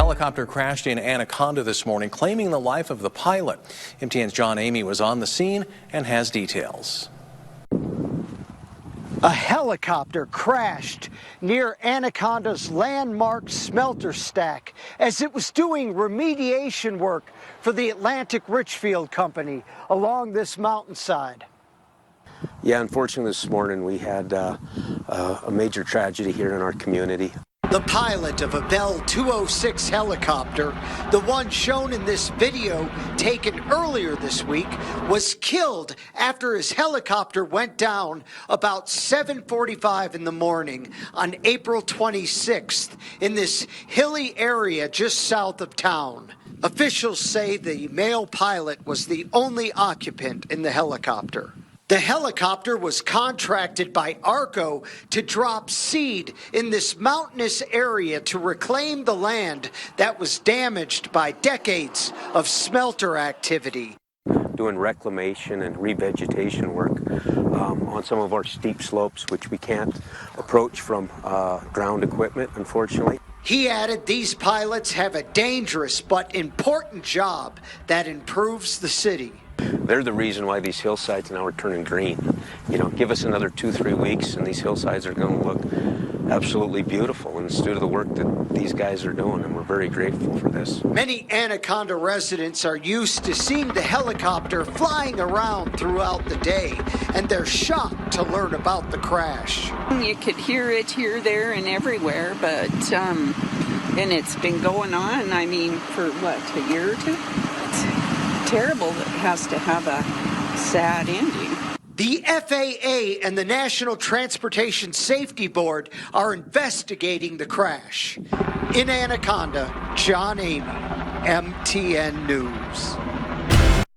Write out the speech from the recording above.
helicopter crashed in Anaconda this morning, claiming the life of the pilot. MTN's John Amy was on the scene and has details. A helicopter crashed near Anaconda's landmark smelter stack as it was doing remediation work for the Atlantic Richfield Company along this mountainside. Yeah, unfortunately this morning we had a major tragedy here in our community. The pilot of a Bell 206 helicopter, the one shown in this video taken earlier this week, was killed after his helicopter went down about 7:45 in the morning on April 26th in this hilly area just south of town. Officials say the male pilot was the only occupant in the helicopter. The helicopter was contracted by ARCO to drop seed in this mountainous area to reclaim the land that was damaged by decades of smelter activity. Doing reclamation and revegetation work on some of our steep slopes, which we can't approach from ground equipment, unfortunately. He added these pilots have a dangerous but important job that improves the city. They're the reason why these hillsides now are turning green. You know, give us another 2-3 weeks and these hillsides are going to look absolutely beautiful, and it's due to the work that these guys are doing, and we're very grateful for this. Many Anaconda residents are used to seeing the helicopter flying around throughout the day, and they're shocked to learn about the crash. You could hear it here, there, and everywhere, but and it's been going on, I mean, for what, a year or two? It's terrible that it has to have a sad ending. The FAA and the National Transportation Safety Board are investigating the crash. In Anaconda, John Amy, MTN News.